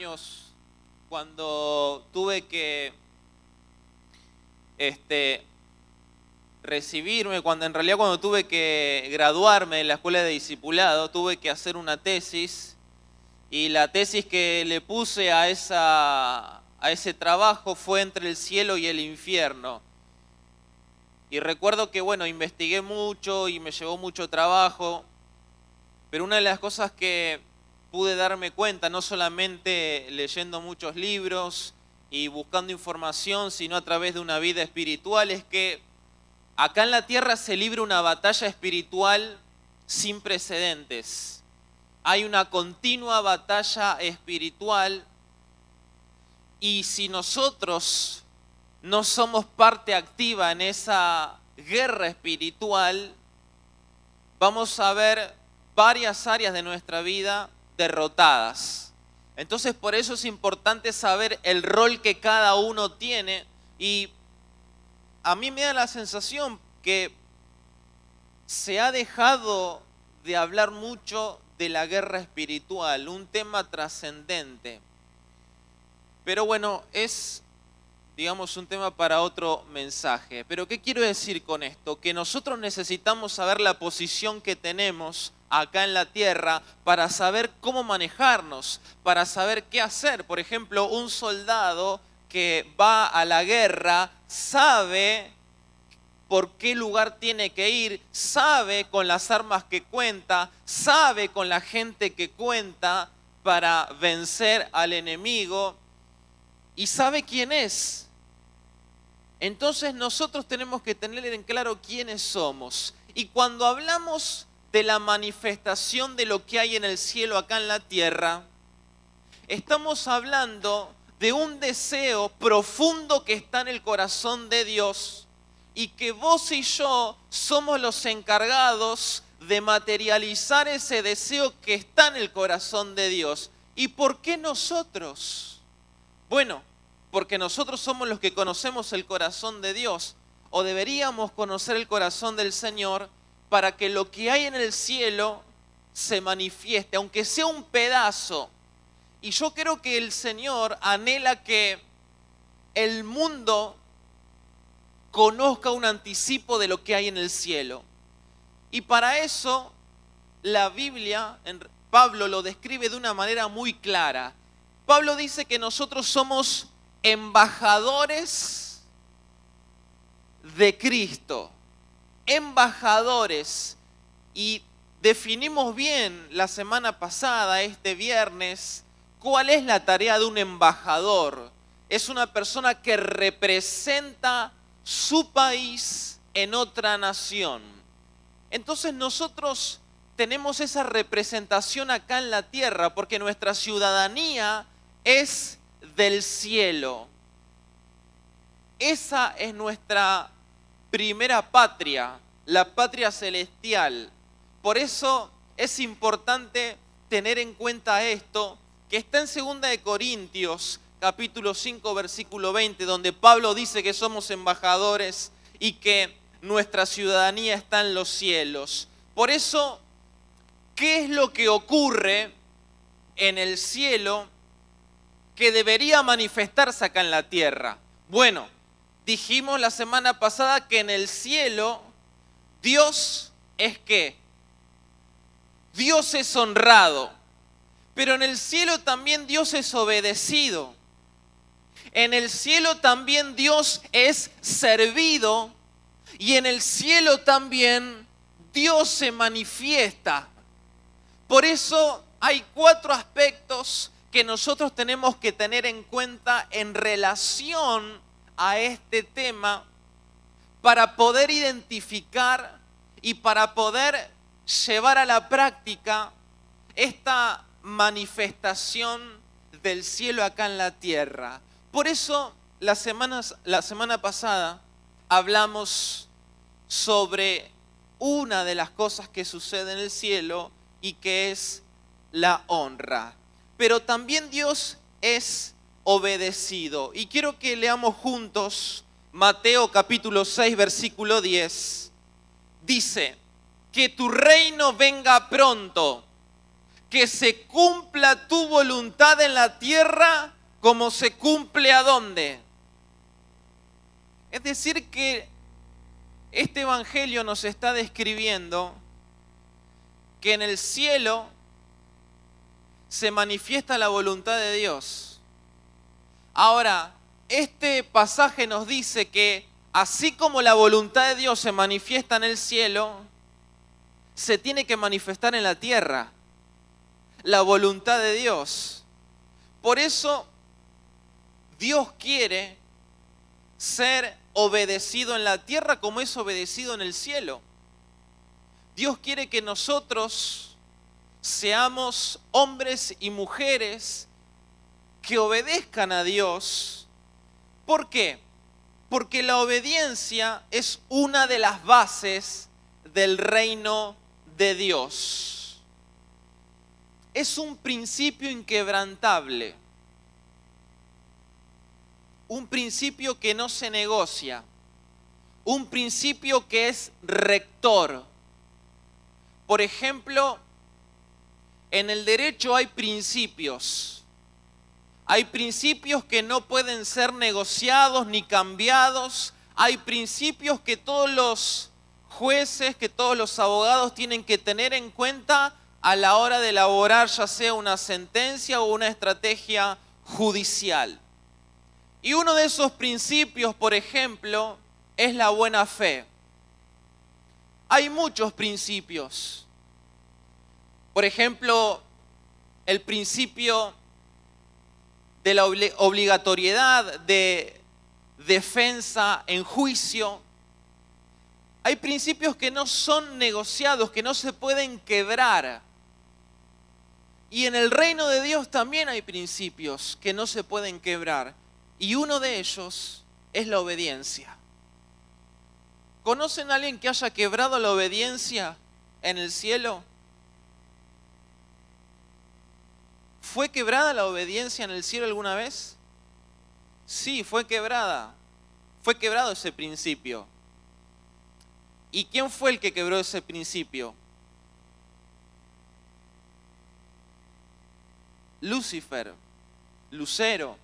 años, cuando tuve que recibirme, cuando tuve que graduarme de la escuela de discipulado, tuve que hacer una tesis, y la tesis que le puse a ese trabajo fue entre el cielo y el infierno. Y recuerdo que, investigué mucho y me llevó mucho trabajo, pero una de las cosas que pude darme cuenta, no solamente leyendo muchos libros y buscando información, sino a través de una vida espiritual, es que acá en la tierra se libra una batalla espiritual sin precedentes. Hay una continua batalla espiritual, y si nosotros no somos parte activa en esa guerra espiritual, vamos a ver varias áreas de nuestra vida derrotadas. Entonces, por eso es importante saber el rol que cada uno tiene, y a mí me da la sensación que se ha dejado de hablar mucho de la guerra espiritual, un tema trascendente. Pero es, digamos, un tema para otro mensaje. Pero ¿qué quiero decir con esto? Que nosotros necesitamos saber la posición que tenemos acá en la tierra para saber cómo manejarnos, para saber qué hacer. Por ejemplo, un soldado que va a la guerra sabe por qué lugar tiene que ir, sabe con las armas que cuenta, sabe con la gente que cuenta para vencer al enemigo, y sabe quién es. Entonces nosotros tenemos que tener en claro quiénes somos. Y cuando hablamos de la manifestación de lo que hay en el cielo acá en la tierra, estamos hablando de un deseo profundo que está en el corazón de Dios, y que vos y yo somos los encargados de materializar ese deseo que está en el corazón de Dios. ¿Y por qué nosotros? Bueno, porque nosotros somos los que conocemos el corazón de Dios, o deberíamos conocer el corazón del Señor, para que lo que hay en el cielo se manifieste, aunque sea un pedazo. Y yo creo que el Señor anhela que el mundo conozca un anticipo de lo que hay en el cielo. Y para eso la Biblia, Pablo lo describe de una manera muy clara. Pablo dice que nosotros somos embajadores de Cristo, embajadores, y definimos bien la semana pasada, este viernes, cuál es la tarea de un embajador. Es una persona que representa su país en otra nación. Entonces nosotros tenemos esa representación acá en la tierra, porque nuestra ciudadanía es del cielo. Esa es nuestra primera patria, la patria celestial. Por eso es importante tener en cuenta esto, que está en 2 de Corintios, capítulo 5, versículo 20, donde Pablo dice que somos embajadores y que nuestra ciudadanía está en los cielos. Por eso, ¿qué es lo que ocurre en el cielo que debería manifestarse acá en la tierra? Bueno, dijimos la semana pasada que en el cielo Dios es ¿qué? Dios es honrado, pero en el cielo también Dios es obedecido. En el cielo también Dios es servido, y en el cielo también Dios se manifiesta. Por eso hay 4 aspectos que nosotros tenemos que tener en cuenta en relación a este tema para poder identificar y para poder llevar a la práctica esta manifestación del cielo acá en la tierra. Por eso la semana pasada hablamos sobre una de las cosas que sucede en el cielo, y que es la honra. Pero también Dios es obedecido. Y quiero que leamos juntos Mateo capítulo 6, versículo 10. Dice: que tu reino venga pronto. que se cumpla tu voluntad en la tierra como se cumple ¿a dónde? Es decir que este evangelio nos está describiendo que en el cielo se manifiesta la voluntad de Dios. Ahora, este pasaje nos dice que así como la voluntad de Dios se manifiesta en el cielo, se tiene que manifestar en la tierra la voluntad de Dios. Por eso Dios quiere ser obedecido en la tierra como es obedecido en el cielo. Dios quiere que nosotros seamos hombres y mujeres que obedezcan a Dios. ¿Por qué? Porque la obediencia es una de las bases del reino de Dios. Es un principio inquebrantable. Un principio que no se negocia. Un principio que es rector. Por ejemplo, en el derecho hay principios. Hay principios que no pueden ser negociados ni cambiados. Hay principios que todos los jueces, que todos los abogados tienen que tener en cuenta a la hora de elaborar ya sea una sentencia o una estrategia judicial. Y uno de esos principios, por ejemplo, es la buena fe. Hay muchos principios. Por ejemplo, el principio de la obligatoriedad de defensa en juicio. Hay principios que no son negociados, que no se pueden quebrar. Y en el reino de Dios también hay principios que no se pueden quebrar. Y uno de ellos es la obediencia. ¿Conocen a alguien que haya quebrado la obediencia en el cielo? ¿Fue quebrada la obediencia en el cielo alguna vez? Sí, fue quebrada. Fue quebrado ese principio. ¿Y quién fue el que quebró ese principio? Lucifer, Lucero.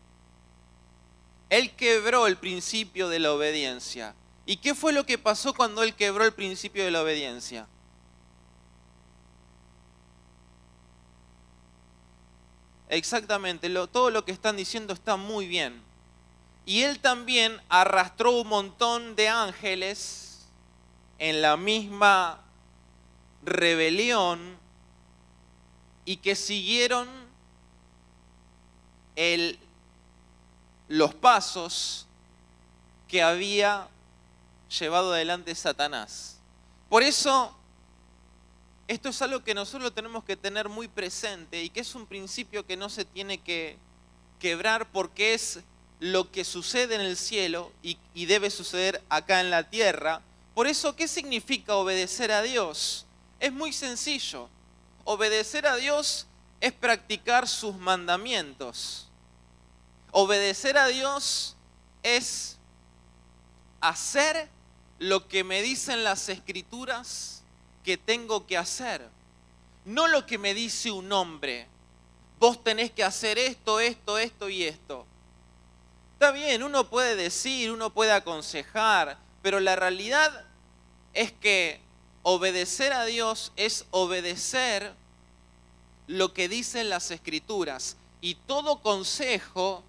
Él quebró el principio de la obediencia. ¿Y qué fue lo que pasó cuando él quebró el principio de la obediencia? Exactamente, todo lo que están diciendo está muy bien. Y él también arrastró un montón de ángeles en la misma rebelión y que siguieron los pasos que había llevado adelante Satanás. Por eso, esto es algo que nosotros tenemos que tener muy presente y que es un principio que no se tiene que quebrar porque es lo que sucede en el cielo y debe suceder acá en la tierra. Por eso, ¿qué significa obedecer a Dios? Es muy sencillo. Obedecer a Dios es practicar sus mandamientos. Obedecer a Dios es hacer lo que me dicen las Escrituras que tengo que hacer. No lo que me dice un hombre. Vos tenés que hacer esto, esto, esto y esto. Está bien, uno puede decir, uno puede aconsejar, pero la realidad es que obedecer a Dios es obedecer lo que dicen las Escrituras. Y todo consejo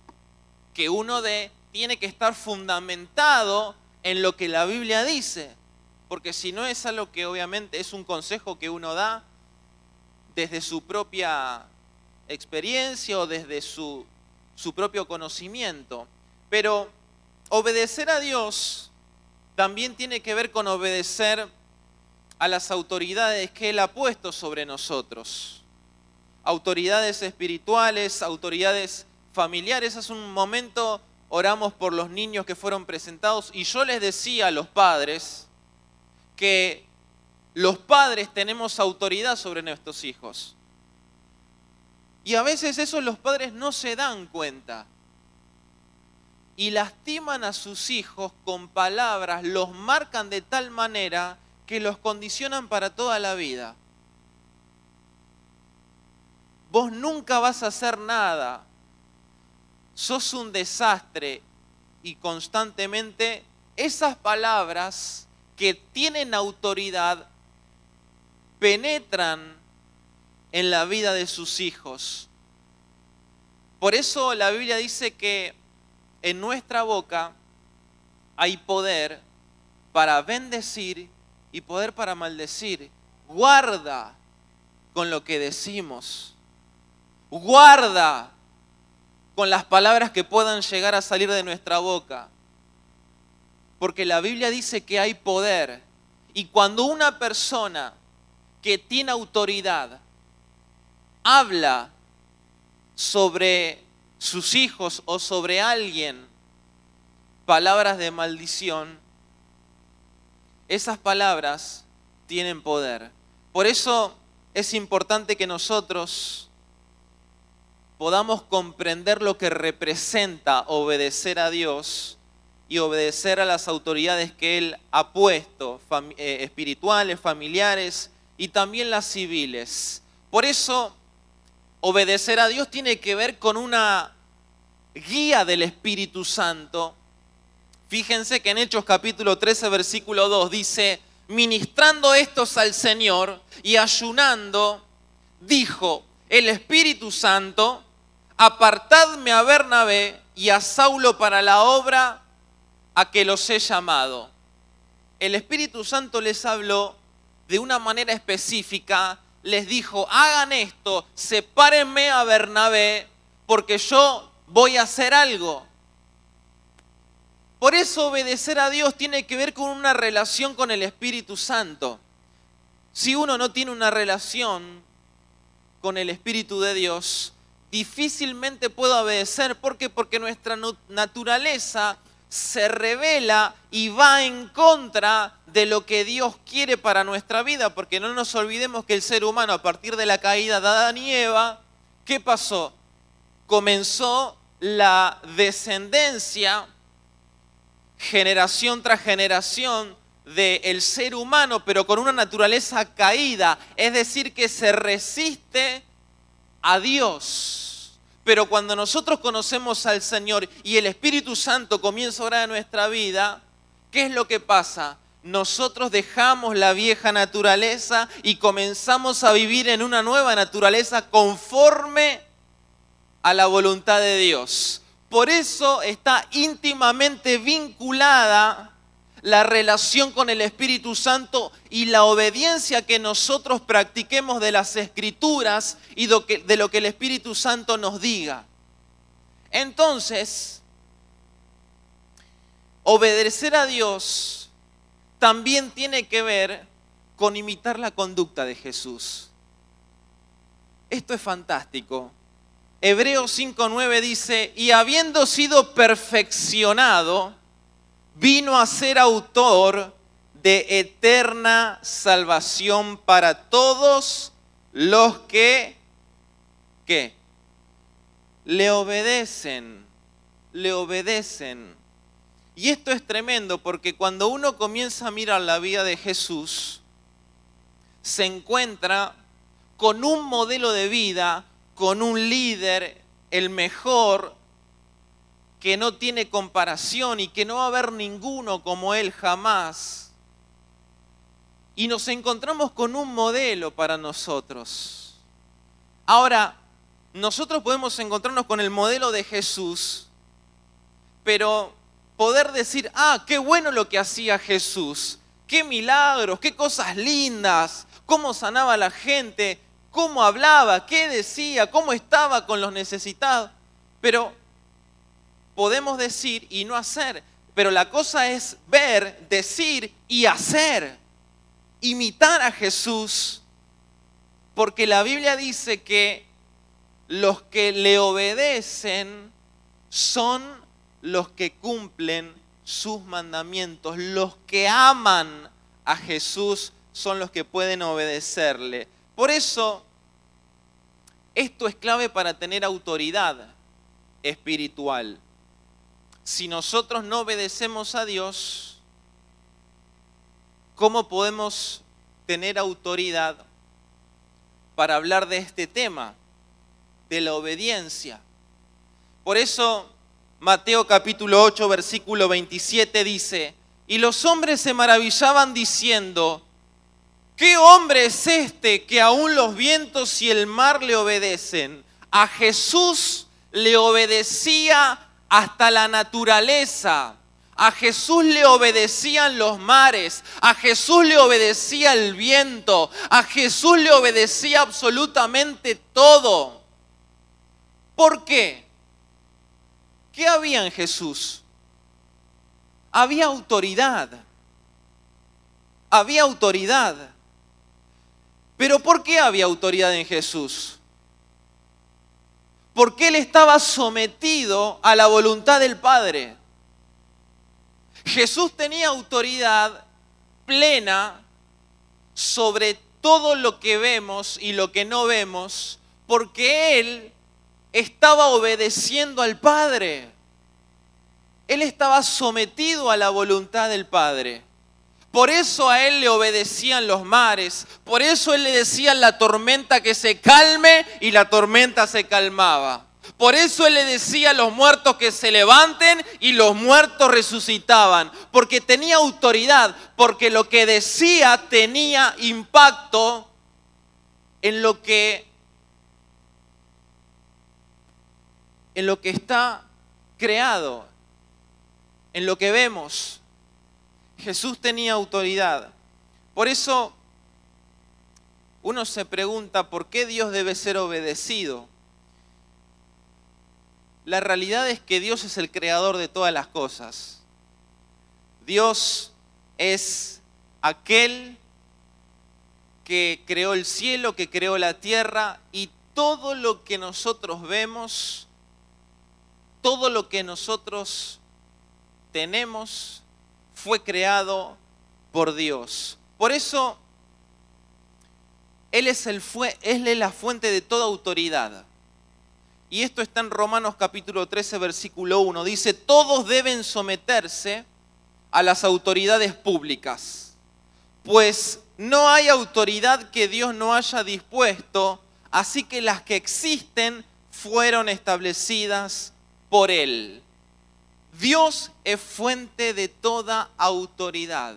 que uno dé tiene que estar fundamentado en lo que la Biblia dice. Porque si no es algo que obviamente es un consejo que uno da desde su propia experiencia o desde su propio conocimiento. Pero obedecer a Dios también tiene que ver con obedecer a las autoridades que Él ha puesto sobre nosotros. Autoridades espirituales, autoridades familiares. Hace un momento oramos por los niños que fueron presentados y yo les decía a los padres que los padres tenemos autoridad sobre nuestros hijos. Y a veces eso los padres no se dan cuenta. Y lastiman a sus hijos con palabras, los marcan de tal manera que los condicionan para toda la vida. vos nunca vas a hacer nada, sos un desastre, y constantemente esas palabras que tienen autoridad penetran en la vida de sus hijos. Por eso la Biblia dice que en nuestra boca hay poder para bendecir y poder para maldecir. Guarda con lo que decimos. Guarda con las palabras que puedan llegar a salir de nuestra boca. Porque la Biblia dice que hay poder. Y cuando una persona que tiene autoridad habla sobre sus hijos o sobre alguien palabras de maldición, esas palabras tienen poder. Por eso es importante que nosotros podamos comprender lo que representa obedecer a Dios y obedecer a las autoridades que Él ha puesto, espirituales, familiares y también las civiles. Por eso, obedecer a Dios tiene que ver con una guía del Espíritu Santo. Fíjense que en Hechos capítulo 13, versículo 2 dice: ministrando estos al Señor y ayunando, dijo el Espíritu Santo: apartadme a Bernabé y a Saulo para la obra a que los he llamado. El Espíritu Santo les habló de una manera específica, les dijo: hagan esto, sepárenme a Bernabé, porque yo voy a hacer algo. Por eso obedecer a Dios tiene que ver con una relación con el Espíritu Santo. Si uno no tiene una relación con el Espíritu de Dios, difícilmente puede obedecer. ¿Por qué? Porque nuestra naturaleza se revela y va en contra de lo que Dios quiere para nuestra vida. Porque no nos olvidemos que el ser humano, a partir de la caída de Adán y Eva, ¿qué pasó? Comenzó la descendencia, generación tras generación, del ser humano, pero con una naturaleza caída, es decir, que se resiste a Dios. Pero cuando nosotros conocemos al Señor y el Espíritu Santo comienza a obrar en nuestra vida, ¿qué es lo que pasa? Nosotros dejamos la vieja naturaleza y comenzamos a vivir en una nueva naturaleza conforme a la voluntad de Dios. Por eso está íntimamente vinculada la relación con el Espíritu Santo y la obediencia que nosotros practiquemos de las Escrituras y de lo que el Espíritu Santo nos diga. Entonces, obedecer a Dios también tiene que ver con imitar la conducta de Jesús. Esto es fantástico. Hebreos 5:9 dice: y habiendo sido perfeccionado, vino a ser autor de eterna salvación para todos los que, ¿qué? Le obedecen. Y esto es tremendo porque cuando uno comienza a mirar la vida de Jesús, se encuentra con un modelo de vida, con un líder, el mejor, que no tiene comparación y que no va a haber ninguno como Él jamás. Y nos encontramos con un modelo para nosotros. Ahora, nosotros podemos encontrarnos con el modelo de Jesús, pero poder decir: ah, qué bueno lo que hacía Jesús, qué milagros, qué cosas lindas, cómo sanaba a la gente, cómo hablaba, qué decía, cómo estaba con los necesitados. Pero podemos decir y no hacer. Pero la cosa es ver, decir y hacer. Imitar a Jesús. Porque la Biblia dice que los que le obedecen son los que cumplen sus mandamientos. Los que aman a Jesús son los que pueden obedecerle. Por eso, esto es clave para tener autoridad espiritual. Si nosotros no obedecemos a Dios, ¿cómo podemos tener autoridad para hablar de este tema? de la obediencia. Por eso Mateo capítulo 8, versículo 27 dice: y los hombres se maravillaban diciendo: ¿qué hombre es este que aún los vientos y el mar le obedecen? A Jesús le obedecía hasta la naturaleza. A Jesús le obedecían los mares, a Jesús le obedecía el viento, a Jesús le obedecía absolutamente todo. ¿Por qué? ¿Qué había en Jesús? Había autoridad. Había autoridad. ¿Pero por qué había autoridad en Jesús? Porque Él estaba sometido a la voluntad del Padre. Jesús tenía autoridad plena sobre todo lo que vemos y lo que no vemos, porque Él estaba obedeciendo al Padre. Él estaba sometido a la voluntad del Padre. Por eso a Él le obedecían los mares, por eso Él le decía a la tormenta que se calme y la tormenta se calmaba. Por eso Él le decía a los muertos que se levanten y los muertos resucitaban. Porque tenía autoridad, porque lo que decía tenía impacto en lo que está creado, en lo que vemos. Jesús tenía autoridad. Por eso uno se pregunta por qué Dios debe ser obedecido. La realidad es que Dios es el creador de todas las cosas. Dios es aquel que creó el cielo, que creó la tierra, y todo lo que nosotros vemos, todo lo que nosotros tenemos, fue creado por Dios. Por eso, Él es la fuente de toda autoridad. Y esto está en Romanos capítulo 13, versículo 1. Dice: todos deben someterse a las autoridades públicas, pues no hay autoridad que Dios no haya dispuesto, así que las que existen fueron establecidas por Él. Dios es fuente de toda autoridad.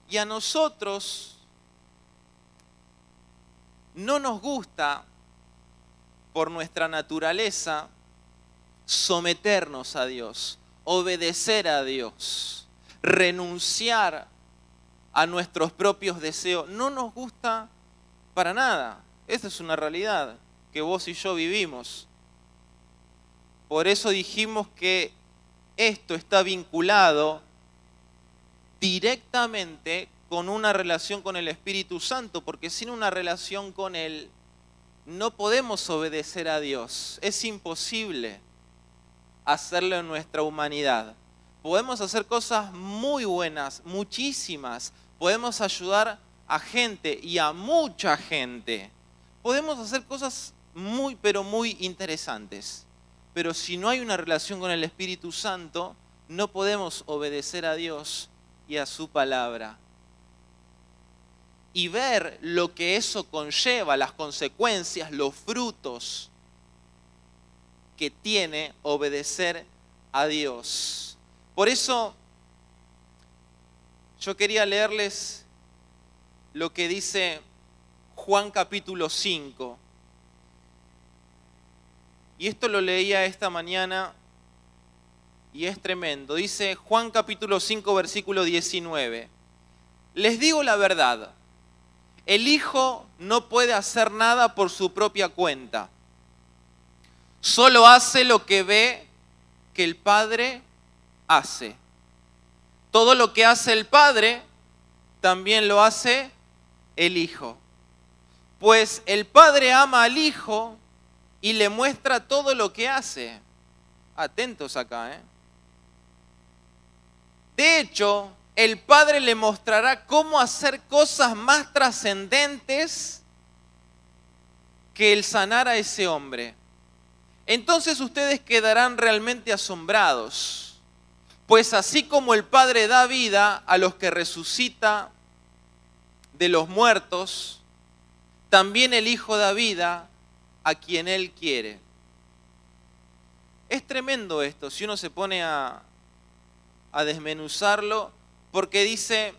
Y a nosotros no nos gusta, por nuestra naturaleza, someternos a Dios, obedecer a Dios, renunciar a nuestros propios deseos. No nos gusta para nada. Esa es una realidad que vos y yo vivimos. Por eso dijimos que esto está vinculado directamente con una relación con el Espíritu Santo, porque sin una relación con Él no podemos obedecer a Dios. Es imposible hacerlo en nuestra humanidad. Podemos hacer cosas muy buenas, muchísimas. Podemos ayudar a gente y a mucha gente. Podemos hacer cosas muy, pero muy interesantes. Pero si no hay una relación con el Espíritu Santo, no podemos obedecer a Dios y a su palabra. Y ver lo que eso conlleva, las consecuencias, los frutos que tiene obedecer a Dios. Por eso yo quería leerles lo que dice Juan capítulo 5. Y esto lo leía esta mañana y es tremendo. Dice Juan capítulo 5, versículo 19. Les digo la verdad. El Hijo no puede hacer nada por su propia cuenta. Solo hace lo que ve que el Padre hace. Todo lo que hace el Padre, también lo hace el Hijo. Pues el Padre ama al Hijo y le muestra todo lo que hace. Atentos acá, ¿eh? De hecho, el Padre le mostrará cómo hacer cosas más trascendentes que el sanar a ese hombre. Entonces ustedes quedarán realmente asombrados, pues así como el Padre da vida a los que resucita de los muertos, también el Hijo da vida a quien Él quiere. Es tremendo esto, si uno se pone a desmenuzarlo, porque dice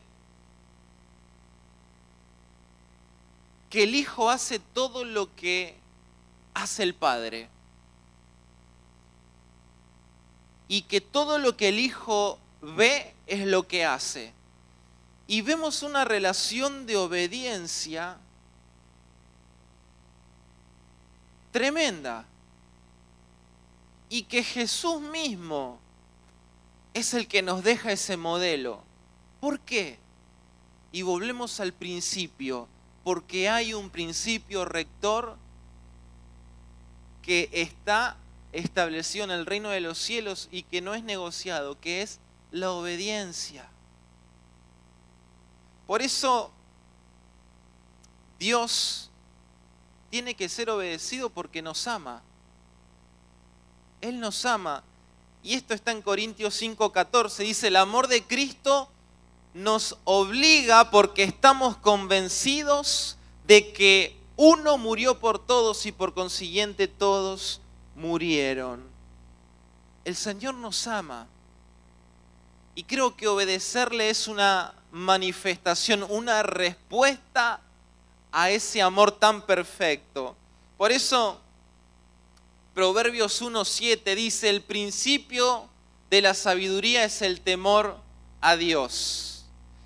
que el Hijo hace todo lo que hace el Padre. Y que todo lo que el Hijo ve es lo que hace. Y vemos una relación de obediencia tremenda. Y que Jesús mismo es el que nos deja ese modelo. ¿Por qué? Y volvemos al principio. Porque hay un principio rector que está establecido en el reino de los cielos y que no es negociado, que es la obediencia. Por eso Dios tiene que ser obedecido porque nos ama. Él nos ama. Y esto está en Corintios 5:14. Dice, el amor de Cristo nos obliga porque estamos convencidos de que uno murió por todos y por consiguiente todos murieron. El Señor nos ama. Y creo que obedecerle es una manifestación, una respuesta a ese amor tan perfecto. Por eso, Proverbios 1:7 dice, el principio de la sabiduría es el temor a Dios.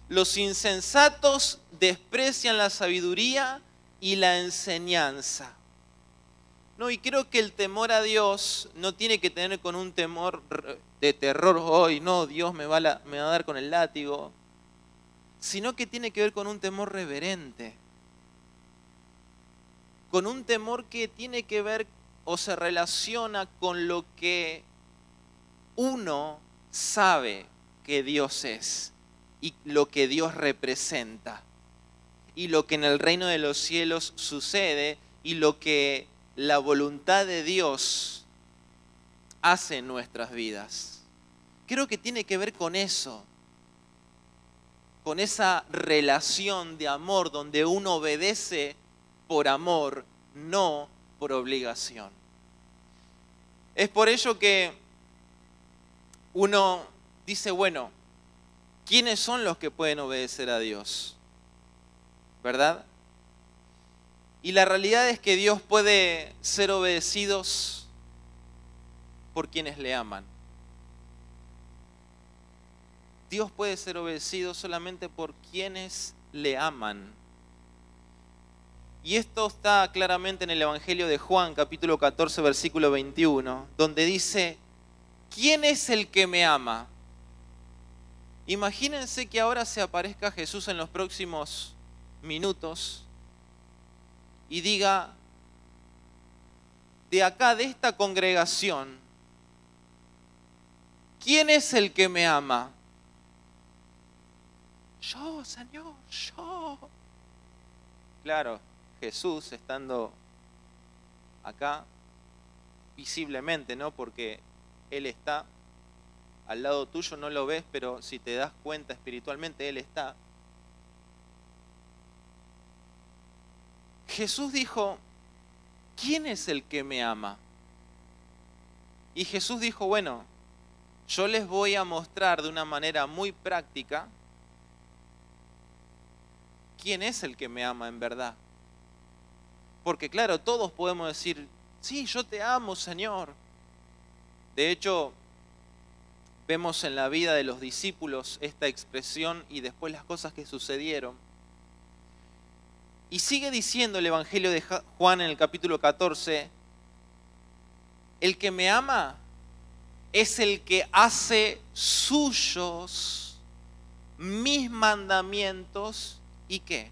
Los insensatos desprecian la sabiduría y la enseñanza. No, y creo que el temor a Dios no tiene que tener con un temor de terror, hoy no, Dios me va a dar con el látigo, sino que tiene que ver con un temor reverente, con un temor que tiene que ver o se relaciona con lo que uno sabe que Dios es y lo que Dios representa y lo que en el reino de los cielos sucede y lo que la voluntad de Dios hace en nuestras vidas. Creo que tiene que ver con eso, con esa relación de amor donde uno obedece por amor, no por obligación. Es por ello que uno dice, bueno, ¿quiénes son los que pueden obedecer a Dios? ¿Verdad? Y la realidad es que Dios puede ser obedecidos por quienes le aman. Dios puede ser obedecido solamente por quienes le aman. Y esto está claramente en el Evangelio de Juan, capítulo 14, versículo 21, donde dice, ¿quién es el que me ama? Imagínense que ahora se aparezca Jesús en los próximos minutos y diga, de acá, de esta congregación, ¿quién es el que me ama? Yo, Señor, yo. Claro, Jesús estando acá, visiblemente, ¿no? Porque Él está al lado tuyo, no lo ves, pero si te das cuenta espiritualmente, Él está. Jesús dijo, ¿quién es el que me ama? Y Jesús dijo, bueno, yo les voy a mostrar de una manera muy práctica quién es el que me ama en verdad. Porque claro, todos podemos decir, sí, yo te amo, Señor. De hecho, vemos en la vida de los discípulos esta expresión y después las cosas que sucedieron. Y sigue diciendo el Evangelio de Juan en el capítulo 14, el que me ama es el que hace suyos mis mandamientos y ¿qué?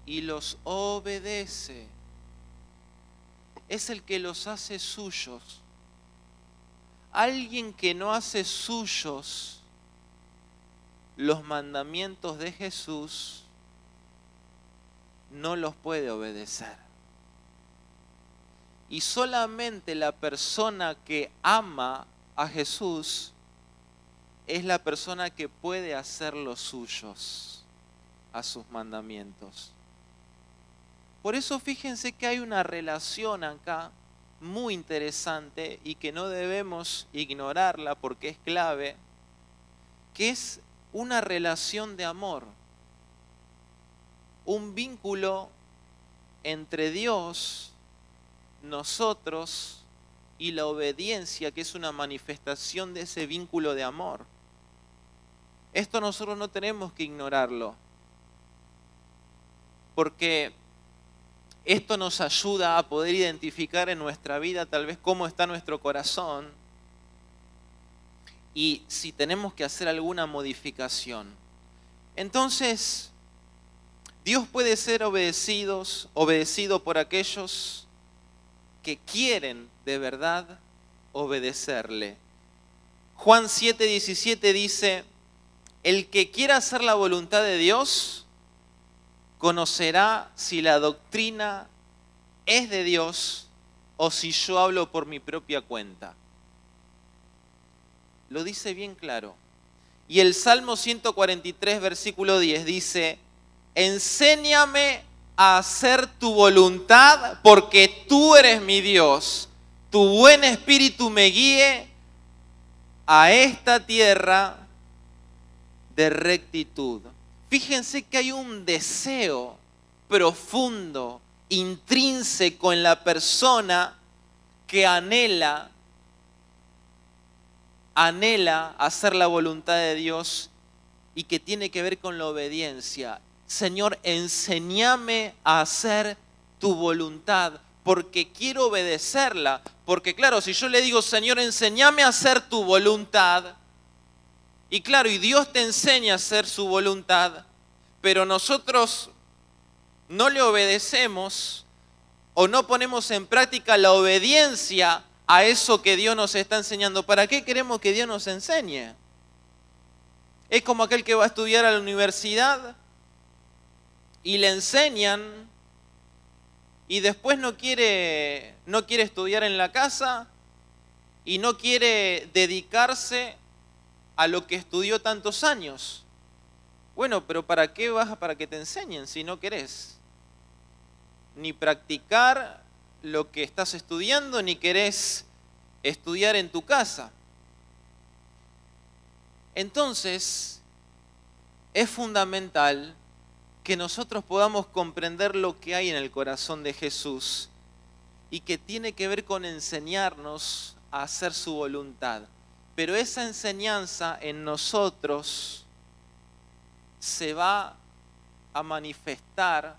Y los obedece. Es el que los hace suyos. Alguien que no hace suyos los mandamientos de Jesús no los puede obedecer. Y solamente la persona que ama a Jesús es la persona que puede hacer los suyos a sus mandamientos. Por eso fíjense que hay una relación acá muy interesante y que no debemos ignorarla porque es clave, que es una relación de amor, un vínculo entre Dios, nosotros y la obediencia, que es una manifestación de ese vínculo de amor. Esto nosotros no tenemos que ignorarlo, porque esto nos ayuda a poder identificar en nuestra vida tal vez cómo está nuestro corazón y si tenemos que hacer alguna modificación. Entonces, Dios puede ser obedecido por aquellos que quieren de verdad obedecerle. Juan 7:17 dice, el que quiera hacer la voluntad de Dios conocerá si la doctrina es de Dios o si yo hablo por mi propia cuenta. Lo dice bien claro. Y el Salmo 143, versículo 10 dice, enséñame a hacer tu voluntad porque tú eres mi Dios. Tu buen espíritu me guíe a esta tierra de rectitud. Fíjense que hay un deseo profundo, intrínseco en la persona que anhela hacer la voluntad de Dios y que tiene que ver con la obediencia. Señor, enséñame a hacer tu voluntad porque quiero obedecerla. Porque claro, si yo le digo, Señor, enséñame a hacer tu voluntad, y claro, y Dios te enseña a hacer su voluntad, pero nosotros no le obedecemos o no ponemos en práctica la obediencia a eso que Dios nos está enseñando. ¿Para qué queremos que Dios nos enseñe? Es como aquel que va a estudiar a la universidad y le enseñan y después no quiere estudiar en la casa y no quiere dedicarse a lo que estudió tantos años. Bueno, pero ¿para qué vas para que te enseñen si no querés ni practicar lo que estás estudiando, ni querés estudiar en tu casa? Entonces, es fundamental que nosotros podamos comprender lo que hay en el corazón de Jesús y que tiene que ver con enseñarnos a hacer su voluntad. Pero esa enseñanza en nosotros se va a manifestar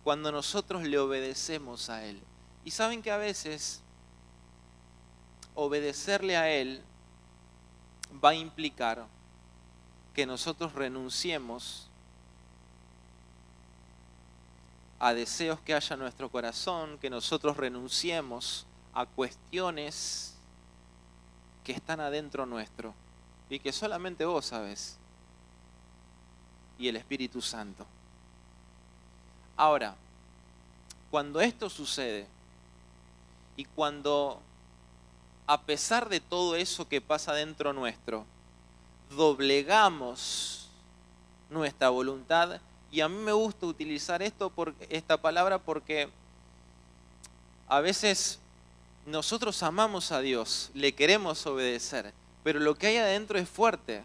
cuando nosotros le obedecemos a Él. Y saben que a veces obedecerle a Él va a implicar que nosotros renunciemos a deseos que haya en nuestro corazón, que nosotros renunciemos a cuestiones que están adentro nuestro y que solamente vos sabés y el Espíritu Santo. Ahora, cuando esto sucede y cuando a pesar de todo eso que pasa dentro nuestro, doblegamos nuestra voluntad, y a mí me gusta utilizar esta palabra porque a veces nosotros amamos a Dios, le queremos obedecer, pero lo que hay adentro es fuerte.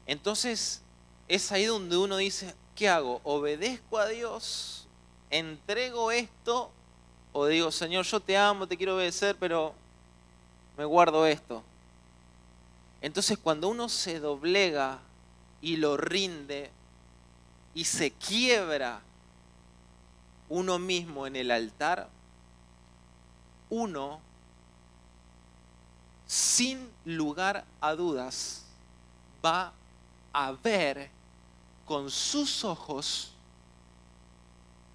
Entonces es ahí donde uno dice, ¿qué hago? ¿Obedezco a Dios? ¿Entrego esto? ¿O digo, Señor, yo te amo, te quiero obedecer, pero me guardo esto? Entonces cuando uno se doblega y lo rinde y se quiebra uno mismo en el altar, uno, sin lugar a dudas, va a ver con sus ojos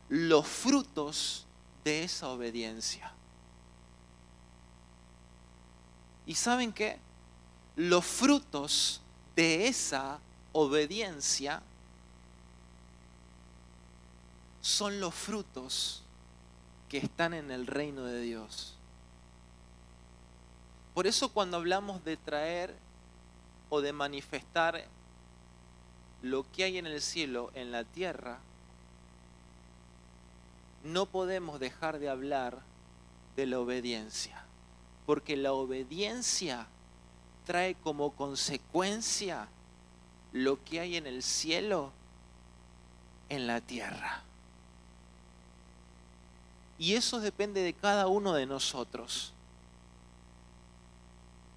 los frutos de esa obediencia. ¿Y saben qué? Los frutos de esa obediencia son los frutos que están en el reino de Dios. Por eso cuando hablamos de traer o de manifestar lo que hay en el cielo, en la tierra, no podemos dejar de hablar de la obediencia, porque la obediencia trae como consecuencia lo que hay en el cielo, en la tierra. Y eso depende de cada uno de nosotros.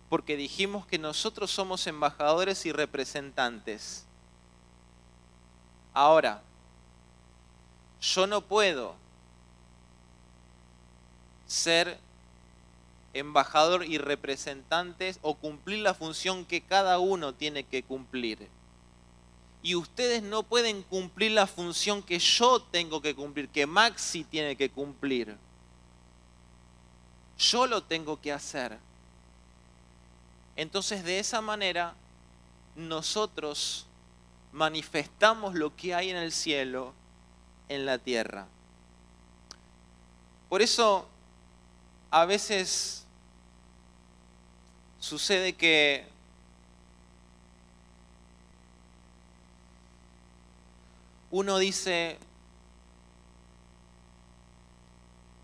Porque dijimos que nosotros somos embajadores y representantes. Ahora, yo no puedo ser embajador y representante o cumplir la función que cada uno tiene que cumplir. Y ustedes no pueden cumplir la función que yo tengo que cumplir, que Maxi tiene que cumplir. Yo lo tengo que hacer. Entonces, de esa manera, nosotros manifestamos lo que hay en el cielo, en la tierra. Por eso, a veces sucede que uno dice,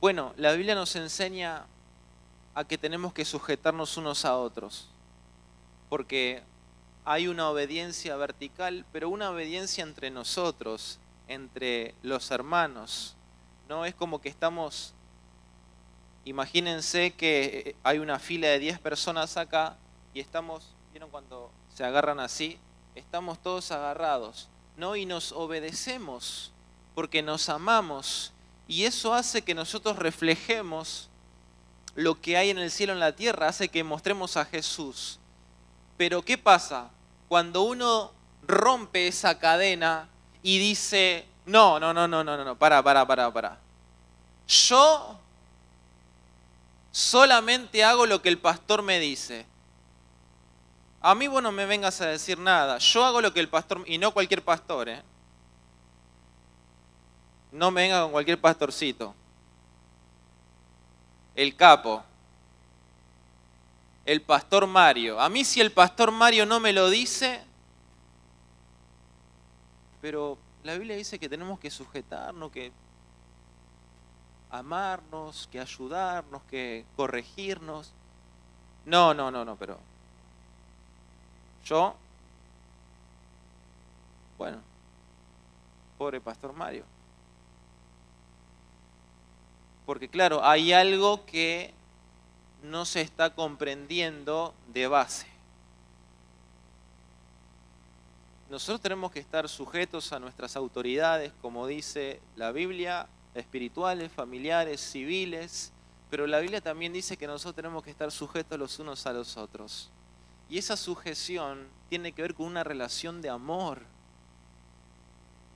bueno, la Biblia nos enseña a que tenemos que sujetarnos unos a otros, porque hay una obediencia vertical, pero una obediencia entre nosotros, entre los hermanos. No es como que estamos, imagínense que hay una fila de 10 personas acá y estamos, ¿vieron cuando se agarran así? Estamos todos agarrados, ¿no? Y nos obedecemos porque nos amamos y eso hace que nosotros reflejemos lo que hay en el cielo, en la tierra, hace que mostremos a Jesús. Pero ¿qué pasa? Cuando uno rompe esa cadena y dice, no, para. Yo solamente hago lo que el pastor me dice. A mí vos no me vengas a decir nada. Yo hago lo que el pastor, y no cualquier pastor, ¿eh? No me venga con cualquier pastorcito. El capo. El pastor Mario. A mí si el pastor Mario no me lo dice, pero la Biblia dice que tenemos que sujetarnos, que amarnos, que ayudarnos, que corregirnos. No, pero yo, bueno, pobre pastor Mario. Porque claro, hay algo que no se está comprendiendo de base. Nosotros tenemos que estar sujetos a nuestras autoridades, como dice la Biblia, espirituales, familiares, civiles, pero la Biblia también dice que nosotros tenemos que estar sujetos los unos a los otros. Y esa sujeción tiene que ver con una relación de amor.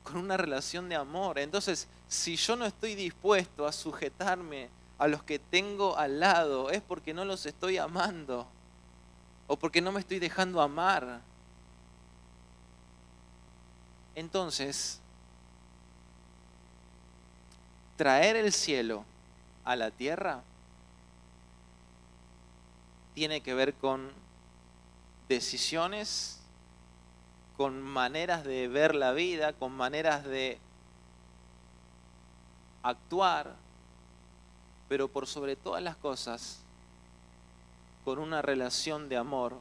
Con una relación de amor. Entonces, si yo no estoy dispuesto a sujetarme a los que tengo al lado, es porque no los estoy amando o porque no me estoy dejando amar. Entonces, traer el cielo a la tierra tiene que ver con decisiones, con maneras de ver la vida, con maneras de actuar, pero por sobre todas las cosas, con una relación de amor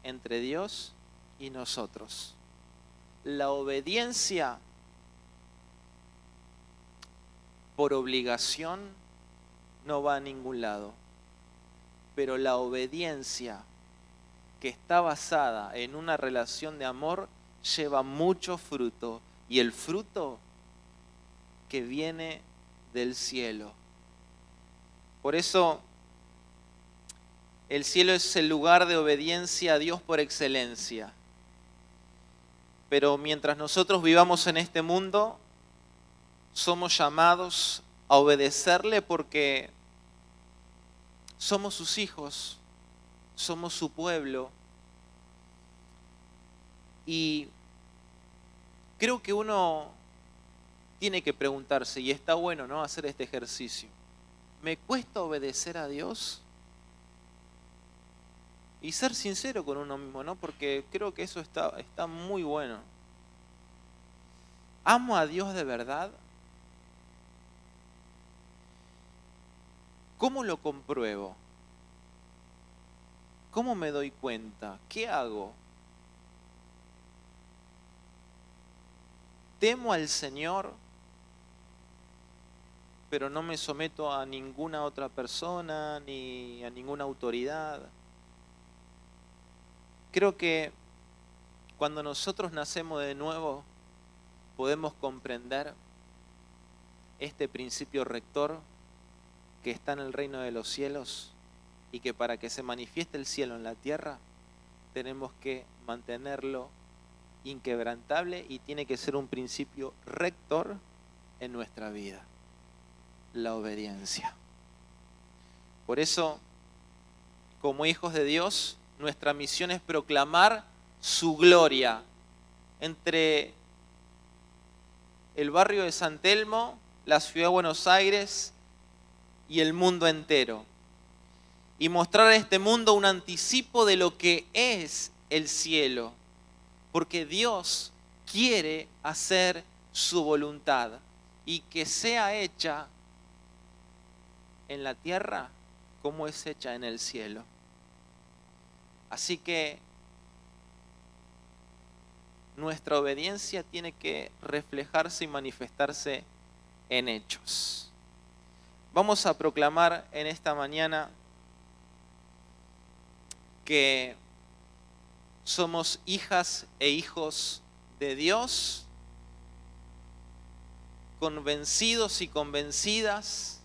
entre Dios y nosotros. La obediencia por obligación no va a ningún lado, pero la obediencia que está basada en una relación de amor lleva mucho fruto, y el fruto que viene del cielo. Por eso el cielo es el lugar de obediencia a Dios por excelencia. Pero mientras nosotros vivamos en este mundo, somos llamados a obedecerle porque somos sus hijos, somos su pueblo. Y creo que uno tiene que preguntarse, y está bueno, ¿no?, hacer este ejercicio. ¿Me cuesta obedecer a Dios? Y ser sincero con uno mismo, ¿no? Porque creo que eso está muy bueno. ¿Amo a Dios de verdad? ¿Cómo lo compruebo? ¿Cómo me doy cuenta? ¿Qué hago? Temo al Señor, pero no me someto a ninguna otra persona ni a ninguna autoridad. Creo que cuando nosotros nacemos de nuevo, podemos comprender este principio rector que está en el reino de los cielos y que para que se manifieste el cielo en la tierra, tenemos que mantenerlo inquebrantable y tiene que ser un principio rector en nuestra vida: la obediencia. Por eso, como hijos de Dios, nuestra misión es proclamar su gloria entre el barrio de San Telmo, la ciudad de Buenos Aires y el mundo entero. Y mostrar a este mundo un anticipo de lo que es el cielo. Porque Dios quiere hacer su voluntad y que sea hecha en la tierra como es hecha en el cielo. Así que nuestra obediencia tiene que reflejarse y manifestarse en hechos. Vamos a proclamar en esta mañana que somos hijas e hijos de Dios, convencidos y convencidas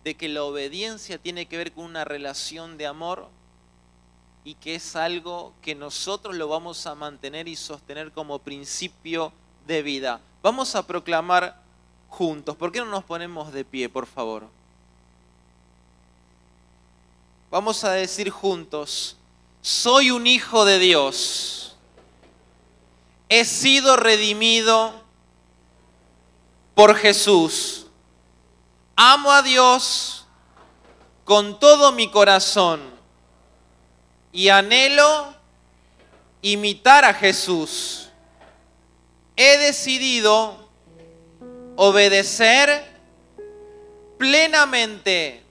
de que la obediencia tiene que ver con una relación de amor y que es algo que nosotros lo vamos a mantener y sostener como principio de vida. Vamos a proclamar juntos. ¿Por qué no nos ponemos de pie, por favor? Vamos a decir juntos: soy un hijo de Dios. He sido redimido por Jesús. Amo a Dios con todo mi corazón y anhelo imitar a Jesús. He decidido obedecer plenamente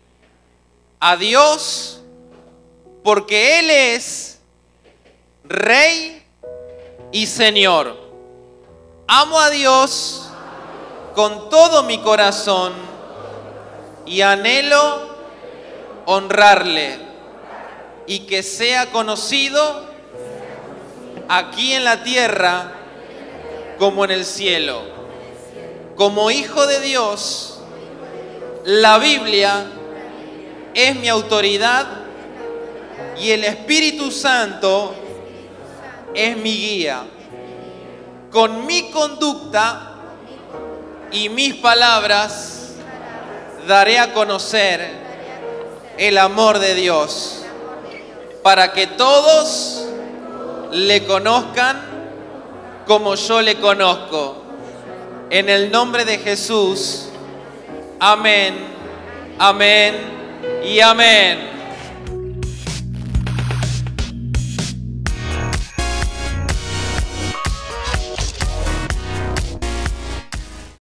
a Dios porque Él es Rey y Señor. Amo a Dios con todo mi corazón y anhelo honrarle y que sea conocido aquí en la tierra como en el cielo. Como hijo de Dios, la Biblia es mi autoridad y el Espíritu Santo es mi guía. Con mi conducta y mis palabras daré a conocer el amor de Dios para que todos le conozcan como yo le conozco. En el nombre de Jesús, amén, amén y amén.